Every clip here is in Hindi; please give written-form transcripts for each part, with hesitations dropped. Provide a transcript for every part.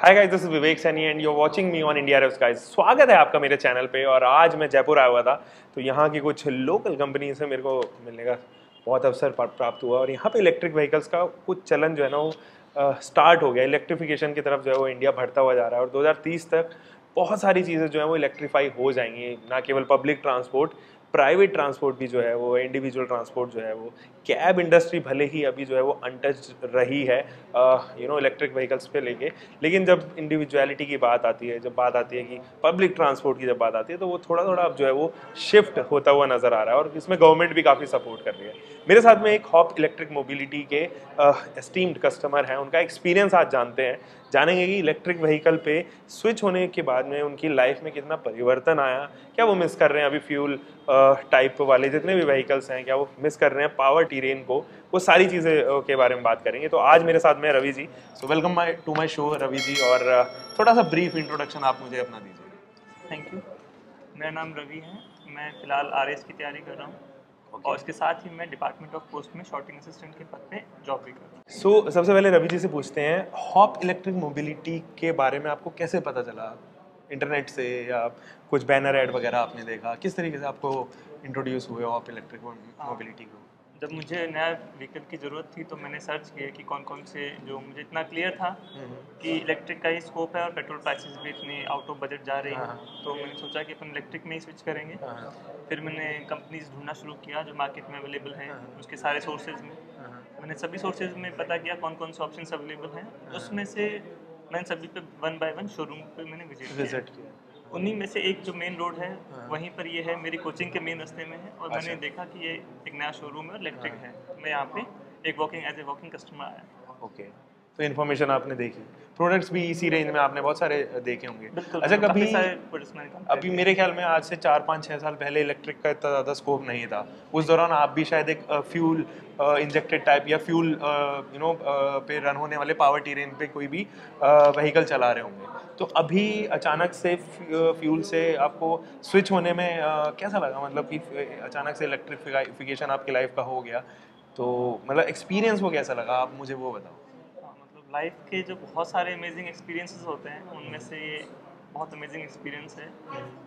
Hi guys, this is Vivek Saini and you are watching me on India revs guys. स्वागत है आपका मेरे चैनल पे। और आज मैं जयपुर आया हुआ था, तो यहाँ की कुछ लोकल कंपनी से मेरे को मिलने का बहुत अवसर प्राप्त हुआ। और यहाँ पे इलेक्ट्रिक व्हीकल्स का कुछ चलन जो है ना वो स्टार्ट हो गया। इलेक्ट्रिफिकेशन की तरफ जो है वो इंडिया बढ़ता हुआ जा रहा है और 2030 तक बहुत सारी चीज़ें जो है वो इलेक्ट्रीफाई हो जाएंगी। ना केवल पब्लिक ट्रांसपोर्ट, प्राइवेट ट्रांसपोर्ट भी जो है वो, इंडिविजुअल ट्रांसपोर्ट जो है वो, कैब इंडस्ट्री भले ही अभी जो है वो अनटच रही है इलेक्ट्रिक व्हीकल्स पे लेके, लेकिन जब इंडिविजुअलिटी की बात आती है, जब बात आती है कि पब्लिक ट्रांसपोर्ट की जब बात आती है, तो वो थोड़ा थोड़ा अब जो है वो शिफ्ट होता हुआ नजर आ रहा है। और इसमें गवर्नमेंट भी काफ़ी सपोर्ट कर रही है। मेरे साथ में एक हॉप इलेक्ट्रिक मोबिलिटी के एस्टीम्ड कस्टमर हैं, उनका एक्सपीरियंस आज जानते हैं। जानेंगे कि इलेक्ट्रिक व्हीकल पे स्विच होने के बाद में उनकी लाइफ में कितना परिवर्तन आया, क्या वो मिस कर रहे हैं अभी फ्यूल टाइप वाले जितने भी व्हीकल्स हैं, क्या वो मिस कर रहे हैं पावर टीरेन को, वो सारी चीज़ें के बारे में बात करेंगे। तो आज मेरे साथ में Ravi ji. So welcome to my show Ravi ji. और थोड़ा सा ब्रीफ इंट्रोडक्शन आप मुझे अपना दीजिए। Thank you. मेरा नाम रवि है। मैं फ़िलहाल आरएस की तैयारी कर रहा हूँ और इसके साथ ही मैं डिपार्टमेंट ऑफ पोस्ट में शॉर्टिंग असिस्टेंट के पद पे जॉब भी कर रहा हूँ। सो सबसे पहले रवि जी से पूछते हैं, हॉप इलेक्ट्रिक मोबिलिटी के बारे में आपको कैसे पता चला? इंटरनेट से या कुछ बैनर ऐड वगैरह आपने देखा? किस तरीके से आपको इंट्रोड्यूस हुए हॉप इलेक्ट्रिक मोबिलिटी को? जब मुझे नया व्हीकल की ज़रूरत थी तो मैंने सर्च किया कि कौन कौन से, जो मुझे इतना क्लियर था कि इलेक्ट्रिक का ही स्कोप है और पेट्रोल प्राइसेस भी इतनी आउट ऑफ बजट जा रही है, तो मैंने सोचा कि अपन इलेक्ट्रिक में ही स्विच करेंगे। फिर मैंने कंपनीज ढूंढना शुरू किया जो मार्केट में अवेलेबल हैं, उसके सारे सोर्सेज में मैंने सभी सोर्सेज में पता किया कौन कौन से ऑप्शन अवेलेबल हैं। उसमें से मैंने सभी पे वन बाय वन शोरूम पे मैंने विजिट किया। उन्हीं में से एक जो मेन रोड है वहीं पर ये है, मेरी कोचिंग के मेन रास्ते में है। और मैंने देखा कि ये एक नया शोरूम है और इलेक्ट्रिक है, तो मैं यहाँ पे एक एज ए वॉकिंग कस्टमर आया। ओके, तो इन्फॉर्मेशन आपने देखी, प्रोडक्ट्स भी इसी रेंज में आपने बहुत सारे देखे होंगे। बिल्कुल, अच्छा, कभी सारे प्रोडक्ट्स मैंने compare अभी किए। मेरे ख्याल में आज से 4 5 6 साल पहले इलेक्ट्रिक का इतना ज़्यादा स्कोप नहीं था। उस दौरान आप भी शायद एक फ्यूल इंजेक्टेड टाइप या फ्यूल पे रन होने वाले पावर टीरेन पे कोई भी व्हीकल चला रहे होंगे। तो अभी अचानक से फ्यूल से आपको स्विच होने में कैसा लगा? मतलब कि अचानक से इलेक्ट्रिफिकेशन आपकी लाइफ का हो गया, तो मतलब एक्सपीरियंस वो कैसा लगा, आप मुझे वो बताओ। हाँ, मतलब लाइफ के जो बहुत सारे अमेजिंग एक्सपीरियंसेस होते हैं उनमें से ये बहुत अमेजिंग एक्सपीरियंस है।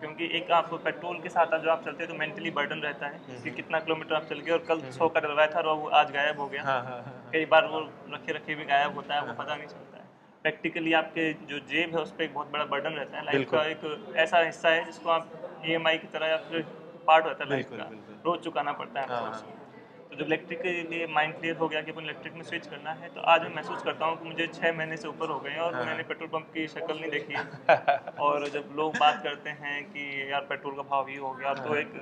क्योंकि एक आप पेट्रोल के साथ जो आप चलते हैं तो मेंटली बर्डन रहता है कि कितना किलोमीटर आप चल गए और कल 100 का डलवाया था और वो आज गायब हो गया। हाँ हाँ हाँ। कई बार वो रखे रखे भी गायब होता है, वो पता नहीं चलता है। प्रैक्टिकली आपके जो जेब है उस पर एक बहुत बड़ा बर्डन रहता है। लाइफ का एक ऐसा हिस्सा है जिसको आप ईएमआई की तरह या फिर पार्ट होता है लाइफ का, रोज चुकाना पड़ता है आपको उसमें। तो जब इलेक्ट्रिक के लिए माइंड क्लियर हो गया कि अपन इलेक्ट्रिक में स्विच करना है, तो आज मैं महसूस करता हूँ कि मुझे 6 महीने से ऊपर हो गए हैं और मैंने पेट्रोल पंप की शक्ल नहीं देखी है। और जब लोग बात करते हैं कि यार पेट्रोल का भाव ये हो गया, तो एक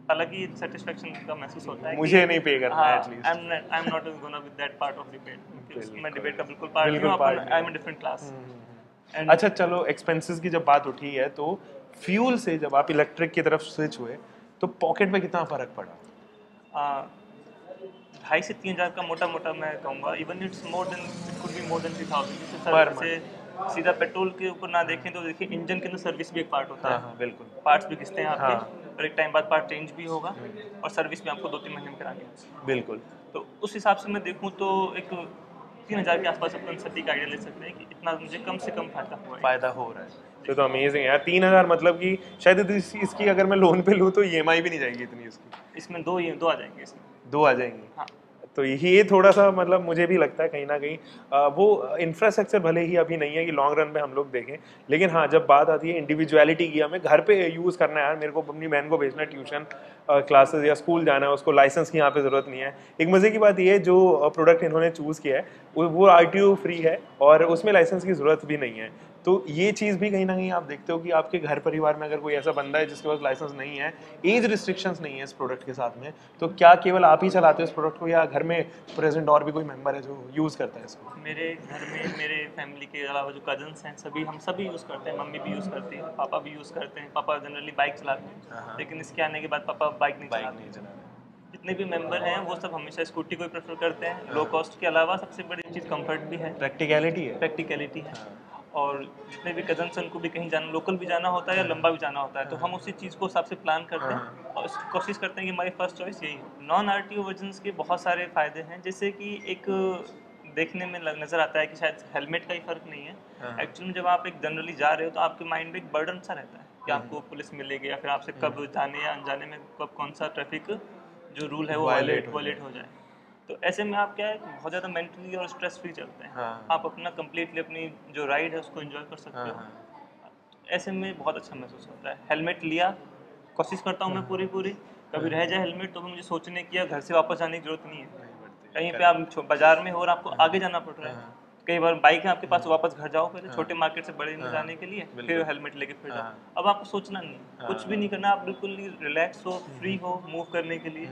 अलग ही सेटिस्फेक्शन का महसूस होता है कि मुझे नहीं पे करना है at least. I am not gonna with that part of debate. मैं डिबेट का बिल्कुल पार्ट नहीं बिल्कुल हूँ, part I am different class. अच्छा चलो, एक्सपेंसेस की जब बात उठी है, तो फ्यूल से जब आप इलेक्ट्रिक की तरफ स्विच हुए तो पॉकेट में कितना फर्क पड़ा? 2,500 से 3,000 का मोटा मोटा मैं कहूँगा। Even it's more than, it could be more than 3,000। जैसे पर सर से सीधा पेट्रोल के ऊपर ना देखें तो देखिए इंजन के अंदर सर्विस भी एक पार्ट होता है। हाँ बिल्कुल। पार्ट्स भी घिसते हैं आपके, और एक टाइम बाद पार्ट चेंज भी होगा और सर्विस भी आपको 2-3 महीने में करानी होगी। बिल्कुल। तो उस हिसाब से मैं देखूँ तो एक 3,000 के आसपास अपन सटीक आइडिया ले सकते हैं कि इतना मुझे कम से कम फायदा हो रहा है। तो अमेजिंग है यार। 3,000 मतलब कि शायद इसकी अगर मैं लोन पे लूँ तो ईएमआई भी नहीं जाएगी इतनी इसकी। इसमें दो आ जाएंगे इसमें। 2 आ जाएंगी। हाँ, तो ये थोड़ा सा मतलब मुझे भी लगता है कहीं ना कहीं वो इंफ्रास्ट्रक्चर भले ही अभी नहीं है कि लॉन्ग रन में हम लोग देखें, लेकिन हाँ जब बात आती है इंडिविजुअलिटी की, हमें घर पे यूज़ करना है यार, मेरे को अपनी बहन को भेजना है ट्यूशन क्लासेस या स्कूल जाना है, उसको लाइसेंस की यहाँ पे ज़रूरत नहीं है। एक मज़े की बात ये है, जो प्रोडक्ट इन्होंने चूज़ किया है वो आरटीओ फ्री है और उसमें लाइसेंस की ज़रूरत भी नहीं है। तो ये चीज़ भी कहीं ना कहीं आप देखते हो कि आपके घर परिवार में अगर कोई ऐसा बंदा है जिसके पास लाइसेंस नहीं है, एज रिस्ट्रिक्शंस नहीं है इस प्रोडक्ट के साथ में, तो क्या केवल आप ही चलाते हो इस प्रोडक्ट को या घर में प्रेजेंट और भी कोई मेंबर है जो यूज़ करता है इसको? मेरे घर में मेरे फैमिली के अलावा जो कजन्स हैं हम सभी यूज़ करते हैं। मम्मी भी यूज़ करती है, पापा भी यूज़ करते हैं। पापा जनरली बाइक चलाते हैं, लेकिन इसके आने के बाद पापा बाइक नहीं चलाते। जितने भी मेंबर हैं वो सब हमेशा स्कूटी को ही प्रेफर करते हैं। लो कॉस्ट के अलावा सबसे बड़ी चीज़ कंफर्ट भी है, प्रैक्टिकलिटी है। और जितने भी कजन्स हैं उनको भी कहीं जाना, लोकल भी जाना होता है या लंबा भी जाना होता है, तो हम उसी चीज़ को हिसाब से प्लान करते हैं और कोशिश करते हैं कि हमारी फर्स्ट चॉइस यही हो। नॉन आरटीओ वर्जन्स के बहुत सारे फ़ायदे हैं, जैसे कि एक देखने में नज़र आता है कि शायद हेलमेट का ही फ़र्क नहीं है। एक्चुअली में जब आप एक जनरली जा रहे हो तो आपके माइंड में एक बर्डन सा रहता है कि आपको पुलिस मिलेगी या फिर आपसे कब जाने या अनजाने में कब कौन सा ट्रैफिक जो रूल है वो वायलेट हो जाए। तो ऐसे में आप क्या है बहुत ज़्यादा मेंटली और स्ट्रेस फ्री चलते हैं। आप अपना कंप्लीटली अपनी जो राइड है उसको एंजॉय कर सकते हो। ऐसे में बहुत अच्छा महसूस होता है। हेलमेट लिया, कोशिश करता हूँ मैं पूरी कभी रह जाए हेलमेट तो भी मुझे सोचने की या घर से वापस जाने की जरूरत नहीं है। कहीं पे आप बाजार में हो और आपको आगे जाना पड़ रहा है, कई बार बाइक है आपके पास, वापस घर जाओ पहले छोटे मार्केट से बड़े में जाने के लिए, फिर हेलमेट लेके फिर जाओ। अब आपको सोचना नहीं, कुछ भी नहीं करना, आप बिल्कुल रिलैक्स हो, फ्री हो मूव करने के लिए।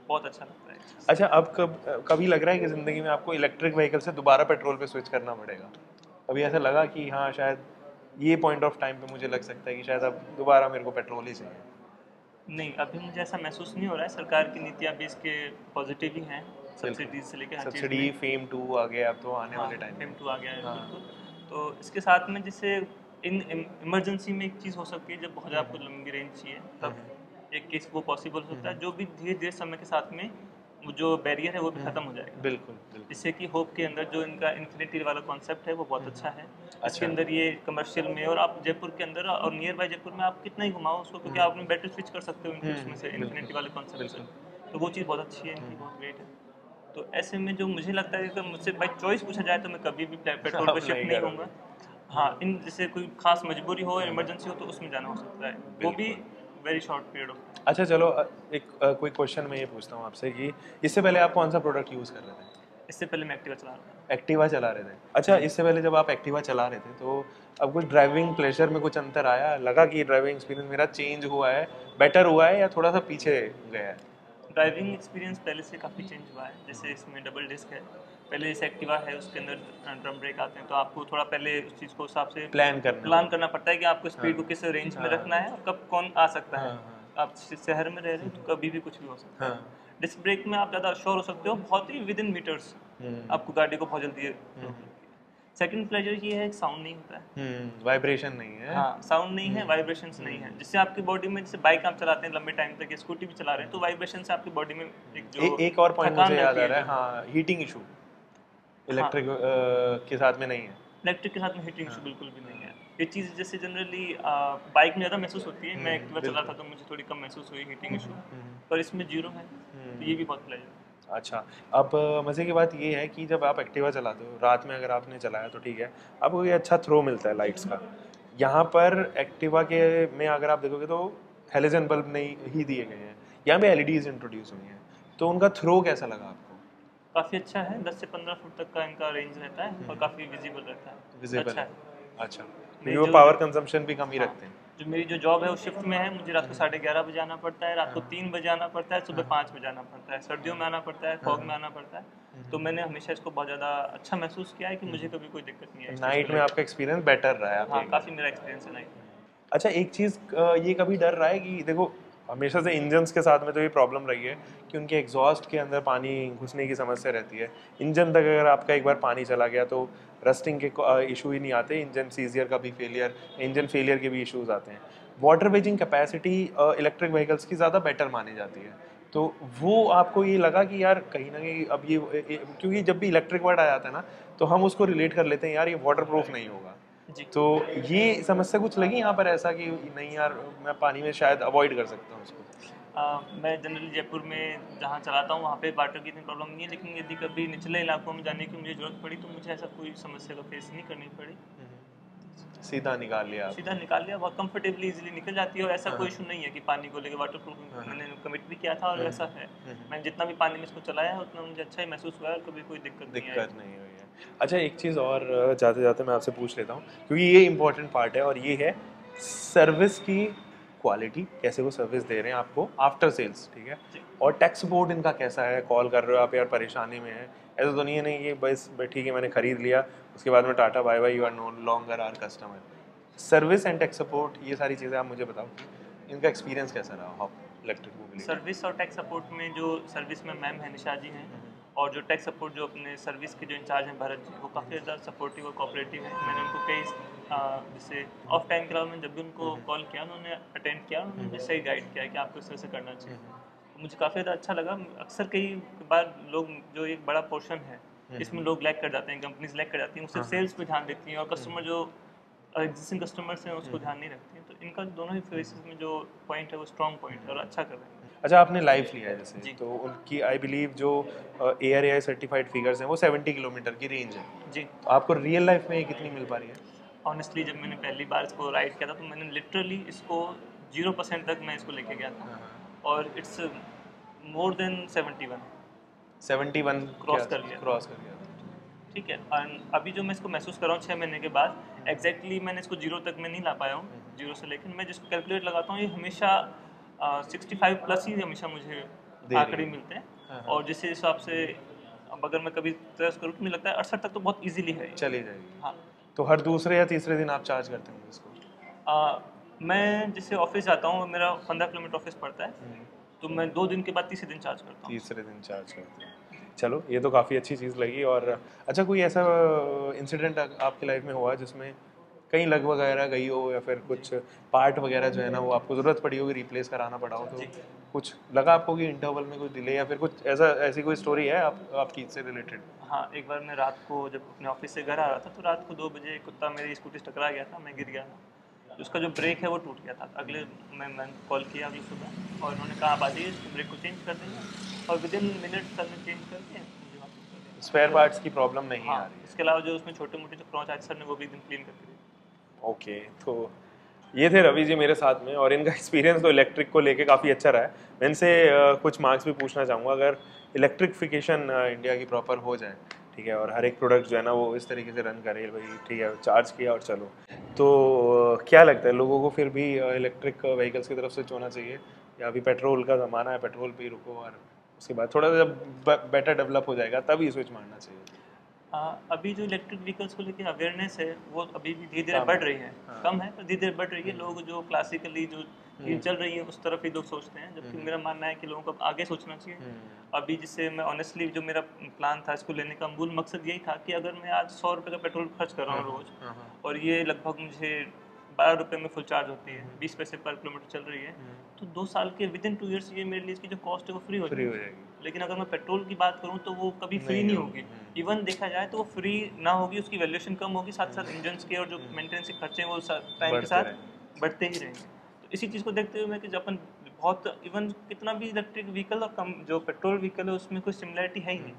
बहुत अच्छा लगता है। अच्छा, अब कभी लग रहा है कि ज़िंदगी में आपको इलेक्ट्रिक व्हीकल से दोबारा पेट्रोल पे स्विच करना पड़ेगा? कभी ऐसा लगा कि हाँ शायद ये पॉइंट ऑफ टाइम पे मुझे लग सकता है कि शायद अब दोबारा मेरे को पेट्रोल ही चाहिए? नहीं, अभी मुझे ऐसा महसूस नहीं हो रहा है। सरकार की नीतियाँ भी इसके पॉजिटिव ही हैं, बिल्कुल, सब्सिडीज से लेके हर चीज़ सब्सिडी में। फेम 2 आ गया अब तो आने हाँ, वाले टाइम फेम में। 2 आ गया है हाँ। बिल्कुल। तो इसके साथ में जैसे इन इमरजेंसी में एक चीज़ हो सकती है, जब बहुत ज़्यादा आपको लंबी रेंज चाहिए तब एक केस वो पॉसिबल हो सकता है, जो भी धीरे धीरे समय के साथ में वो जो बैरियर है वो भी खत्म हो जाएगा। बिल्कुल, बिल्कुल। जिससे कि होप के अंदर जो इनका इन्फिनिटी वाला कॉन्सेप्ट है वो बहुत अच्छा है। इसके अच्छा। अंदर ये कमर्शियल में और आप जयपुर के अंदर और नियर बाय जयपुर में आप कितना ही घुमाओ उसको, क्योंकि आप अपनी बैटरी स्विच कर सकते हो इनके उसमें से, बिल्कुल, इन्फिनिटी वाले कॉन्सेप्ट से। बिल्कुल। तो वो चीज़ बहुत अच्छी है इनकी, बहुत ग्रेट है। तो ऐसे में जो मुझे लगता है कि अगर मुझसे बाई चॉइस पूछा जाए तो मैं कभी भी पेट्रोल पे आप शिफ्ट नहीं नहीं करोगे। होऊंगा। हाँ, इन जैसे कोई खास मजबूरी हो या इमरजेंसी हो तो उसमें जाना हो सकता है, वो भी बिल्कुल। Very short period of. अच्छा चलो, एक कोई क्वेश्चन मैं ये पूछता हूँ आपसे कि इससे पहले आप कौन सा प्रोडक्ट यूज़ कर रहे थे? इससे पहले मैं एक्टिवा चला रहा था। एक्टिवा चला रहे थे। अच्छा, इससे पहले जब आप एक्टिवा चला रहे थे तो अब कुछ ड्राइविंग प्लेजर में कुछ अंतर आया? लगा कि ड्राइविंग एक्सपीरियंस मेरा चेंज हुआ है, बेटर हुआ है या थोड़ा सा पीछे गया है? ड्राइविंग एक्सपीरियंस पहले से काफ़ी चेंज हुआ है। जैसे इसमें डबल डिस्क है, पहले जैसे एक्टिवा है उसके अंदर ड्रम ब्रेक आते हैं, तो आपको थोड़ा पहले उस चीज़ को हिसाब से प्लान करना पड़ता है कि आपको स्पीड को किस रेंज में रखना है और कब कौन आ सकता है। आप शहर में रह रहे हो तो कभी भी कुछ भी हो सकता है। डिस्क ब्रेक में आप ज़्यादा श्योर हो सकते हो, बहुत ही विद इन मीटर्स आपको गाड़ी को बहुत जल्दी रोक सकती है। सेकंड प्लेजर ये है कि साउंड नहीं होता है। वाइब्रेशन नहीं है। हाँ, साउंड नहीं है, वाइब्रेशंस नहीं है, जिससे आपकी बॉडी में, जैसे बाइक आप चलाते हैं लंबे टाइम तक या स्कूटी भी चला रहे हैं, तो वाइब्रेशन से आपकी बॉडी में एक जो एक और पॉइंट थकान मुझे याद रहती आ है रहा है, जो। हाँ, हीटिंग इशू हाँ, इलेक्ट्रिक के साथ में नहीं है। इलेक्ट्रिक के साथ में हीटिंग इशू बिल्कुल भी नहीं है। ये चीज़ जैसे जनरली बाइक में ज़्यादा महसूस होती है, मैं एक्टिवा चला था तो मुझे थोड़ी कम महसूस हुई हीटिंग इशू, पर इसमें जीरो है, तो ये भी बहुत प्लेजर है। अच्छा, अब मज़े की बात ये है कि जब आप एक्टिवा चलाते हो रात में, अगर आपने चलाया तो ठीक है, आपको ये अच्छा थ्रो मिलता है लाइट्स का। यहाँ पर एक्टिवा के में अगर आप देखोगे तो हेलोजन बल्ब नहीं ही दिए गए हैं, यहाँ पे एलईडीज इंट्रोड्यूस हुई हैं, तो उनका थ्रो कैसा लगा आपको? काफ़ी अच्छा है, 10 से 15 फुट तक का इनका रेंज रहता है और काफ़ी विजिबल रहता है, विजिबल अच्छा है। है। अच्छा, क्योंकि मेरी वो जो पावर कंजम्पशन भी कम ही हाँ, रखते हैं। जो मेरी जो जॉब है उस शिफ्ट में है, मुझे रात को 11:30 बजे आना पड़ता है, रात को 3 बजे आना पड़ता है, सुबह 5 बजे आना पड़ता है, सर्दियों में आना पड़ता है, फॉग में आना पड़ता है। तो मैंने हमेशा इसको बहुत ज़्यादा अच्छा महसूस किया है कि मुझे कभी कोई दिक्कत नहीं आई इस चीज़ को नाइट में लेकर। आपका एक्सपीरियंस बेटर रहा है हाँ, आपके? काफ़ी मेरा एक्सपीरियंस है नाइट में। अच्छा, एक चीज़ ये कभी डर रहा है कि देखो हमेशा से इंजन्स के साथ में तो ये प्रॉब्लम रही है कि उनके एग्जॉस्ट के अंदर पानी घुसने की समस्या रहती है। इंजन तक अगर आपका एक बार पानी चला गया तो रस्टिंग के इशू ही नहीं आते, इंजन सीजियर का भी फेलियर, इंजन फेलियर के भी इश्यूज आते हैं। Water waging capacity electric vehicles की ज़्यादा बेटर मानी जाती है, तो वो आपको ये लगा कि यार कहीं ना कहीं अब क्योंकि जब भी इलेक्ट्रिक वर्ड आ जाता है ना तो हम उसको रिलेट कर लेते हैं, यार ये वाटर प्रूफ नहीं होगा। जी। तो ये समस्या कुछ लगी यहाँ पर ऐसा कि नहीं यार मैं पानी में शायद अवॉइड कर सकता हूँ उसको? मैं जनरली जयपुर में जहाँ चलाता हूँ वहाँ पे वाटर की इतनी प्रॉब्लम नहीं है, लेकिन यदि कभी निचले इलाकों में जाने की मुझे ज़रूरत पड़ी तो मुझे ऐसा कोई समस्या का फेस नहीं करनी पड़ी। सीधा निकाल लिया सीधा आपने? निकाल लिया, बहुत कंफर्टेबली इजीली निकल जाती है और ऐसा कोई हाँ, इशू नहीं है कि पानी को लेकर वाटर प्रूफ मैंने कमिट भी किया था और हाँ, वैसा है। मैंने जितना भी पानी में इसको चलाया है उतना मुझे अच्छा ही महसूस हुआ है और कभी कोई दिक्कत नहीं आई। दिक्कत नहीं हुई है। अच्छा, एक चीज़ और जाते जाते मैं आपसे पूछ लेता हूँ, क्योंकि ये इंपॉर्टेंट पार्ट है, और ये है सर्विस की क्वालिटी, कैसे वो सर्विस दे रहे हैं आपको आफ्टर सेल्स, ठीक है? जी। और टेक सपोर्ट इनका कैसा है? कॉल कर रहे हो आप यार परेशानी में है, ऐसा तो नहीं है नहीं कि बस ठीक है मैंने खरीद लिया उसके बाद में tata bye bye, you are no longer our customer. Service and tech support, ये सारी चीज़ें आप मुझे बताओ, इनका एक्सपीरियंस कैसा रहा आप इलेक्ट्रिक मोबिलिटी? सर्विस और टेक सपोर्ट में जो सर्विस में मैम है निशा जी हैं, और जो टेक सपोर्ट जो अपने सर्विस के जो इंचार्ज हैं भरत जी, वो काफ़ी ज़्यादा सपोर्टिव और कोऑपरेटिव हैं। मैंने उनको कई जैसे ऑफ टाइम के अलावा मैंने जब भी उनको कॉल किया उन्होंने अटेंड किया, उन्होंने मुझे सही गाइड किया कि आपको इस तरह से करना चाहिए। तो मुझे काफ़ी ज़्यादा अच्छा लगा। अक्सर कई बार लोग जो एक बड़ा पोर्शन है इसमें लोग लैग कर जाते हैं, कंपनीज लैग कर जाती हैं, वो सिर्फ सेल्स पे ध्यान देती हैं और कस्टमर जो एग्जिस्टिंग कस्टमर्स हैं उसको ध्यान नहीं रखती हैं। तो इनका दोनों ही फेसेस में जो पॉइंट है वो स्ट्रॉन्ग पॉइंट है और अच्छा कर रहे हैं। अच्छा, आपने लाइफ लिया है जैसे, जी। तो उनकी आई बिलीव जो ARAI सर्टिफाइड फिगर्स हैं वो 70 किलोमीटर की रेंज है। जी। तो आपको रियल लाइफ में ये कितनी मिल पा रही है? ऑनेस्टली जब मैंने पहली बार इसको राइड किया था तो मैंने लिटरली इसको 0% तक मैं इसको लेके गया था और इट्स मोर देन 71 71 कर लिया। क्रॉस कर गया। ठीक है, और अभी जो मैं इसको महसूस कर रहा हूँ 6 महीने के बाद, एग्जैक्टली मैंने इसको 0 तक में नहीं ला पाया हूँ, 0 से, लेकिन मैं जिसको कैलकुलेट लगाता हूँ ये हमेशा 65 प्लस ही हमेशा मुझे आंकड़े मिलते हैं। और जिस हिसाब से अब अगर मैं कभी ट्रेस करूँ तो मुझे लगता है 68 तक तो बहुत इजीली है। चली जाएगी। हाँ। तो हर दूसरे या तीसरे दिन आप चार्ज करते होंगे इसको? मैं जिससे ऑफिस जाता हूँ, मेरा 15 किलोमीटर ऑफिस पड़ता है, तो मैं 2 दिन के बाद तीसरे दिन चार्ज करता हूँ। तीसरे दिन चार्ज करते हैं। चलो, ये तो काफ़ी अच्छी चीज़ लगी। और अच्छा, कोई ऐसा इंसिडेंट आपकी लाइफ में हुआ जिसमें कहीं लग वगैरह गई हो या फिर कुछ पार्ट वगैरह जो है ना वो आपको ज़रूरत पड़ी होगी, रिप्लेस कराना पड़ा हो, तो कुछ लगा आपको कि इंटरवल में कुछ डिले या फिर कुछ ऐसी कोई स्टोरी है आपकी इससे रिलेटेड? हाँ, एक बार मैं रात को जब अपने ऑफिस से घर आ रहा था तो रात को 2 बजे कुत्ता मेरी स्कूटी से टकरा गया था, मैं गिर गया था। उसका जो ब्रेक है वो टूट गया था। मैंने कॉल किया अगली सुबह और उन्होंने कहा आप आ जाइए, इसको ब्रेक को चेंज कर देंगे, और विदिन मिनट सर ने चेंज करके मुझे वापस कर दिया। स्पेयर पार्ट्स की प्रॉब्लम नहीं आ हाँ, रही है? इसके अलावा जो उसमें छोटे मोटे जो क्रॉच आए सर ने वो भी एकदम क्लीन करके दिए। ओके, तो ये थे रवि जी मेरे साथ में, और इनका एक्सपीरियंस तो इलेक्ट्रिक को लेके काफ़ी अच्छा रहा है। मैं इनसे कुछ मार्क्स भी पूछना चाहूँगा। अगर इलेक्ट्रिफिकेशन इंडिया की प्रॉपर हो जाए, ठीक है, और हर एक प्रोडक्ट जो है ना वो इस तरीके से रन करे, भाई ठीक है चार्ज किया और चलो, तो क्या लगता है लोगों को फिर भी इलेक्ट्रिक व्हीकल्स की तरफ स्विच होना चाहिए, या अभी पेट्रोल का ज़माना है, पेट्रोल पे ही रुको और उसके बाद थोड़ा सा जब बेटर डेवलप हो जाएगा तभी स्विच मारना चाहिए? अभी जो इलेक्ट्रिक व्हीकल्स को लेके अवेयरनेस है वो अभी भी धीरे धीरे बढ़ रही है। कम है पर धीरे धीरे बढ़ रही है। लोग जो क्लासिकली जो चीज चल रही है उस तरफ ही लोग सोचते हैं, जबकि मेरा मानना है कि लोगों को आगे सोचना चाहिए। अभी जिससे मैं ऑनेस्टली जो मेरा प्लान था इसको लेने का मूल मकसद यही था कि अगर मैं आज 100 रुपये का पेट्रोल खर्च कर रहा हूँ रोज, और ये लगभग मुझे 12 रुपये में फुल चार्ज होती है, 20 पैसे पर किलोमीटर चल रही है, तो 2 साल के विदिन 2 ईयर्स ये मेरे लिए इसकी जो कॉस्ट है वो फ्री हो जाएगी। लेकिन अगर मैं पेट्रोल की बात करूं तो वो कभी फ्री नहीं होगी। इवन देखा जाए तो वो फ्री ना होगी, उसकी वैल्यूएशन कम होगी, साथ साथ इंजन के और जो मेंटेनेंस के खर्चे हैं वो टाइम के साथ बढ़ते ही रहेंगे। तो इसी चीज़ को देखते हुए मैं कि अपन बहुत इवन कितना भी इलेक्ट्रिक व्हीकल और कम जो पेट्रोल व्हीकल है उसमें कोई सिमिलरिटी है ही नहीं,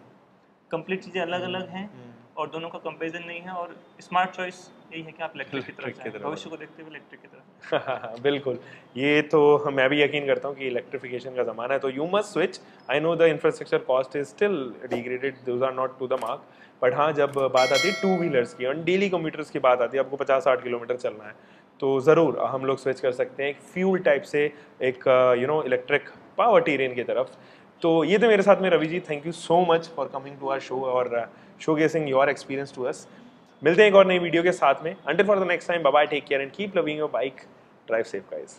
कंप्लीट चीज़ें अलग अलग हैं और दोनों का कंपैरिजन नहीं है। और स्मार्ट चॉइस यही है कि आप इलेक्ट्रिक की तरफ जाएं, भविष्य को देखते हुए इलेक्ट्रिक की तरफ। बिल्कुल, ये तो मैं भी यकीन करता हूँ कि इलेक्ट्रिफिकेशन का ज़माना है, तो you must switch. I know the infrastructure cost is still degraded, those are not to the mark, but हाँ जब बात आती है टू व्हीलर्स की और डेली कम्यूटर्स की बात आती है, आपको 50-60 किलोमीटर चलना है, तो ज़रूर हम लोग स्विच कर सकते हैं एक फ्यूल टाइप से एक इलेक्ट्रिक पावर टीरेन की तरफ। तो ये थे मेरे साथ में Ravi ji, thank you so much for coming to our show और showcasing your experience to us. मिलते हैं एक और नई वीडियो के साथ में। Until for the next time, bye bye, take care and keep loving your bike, drive safe guys.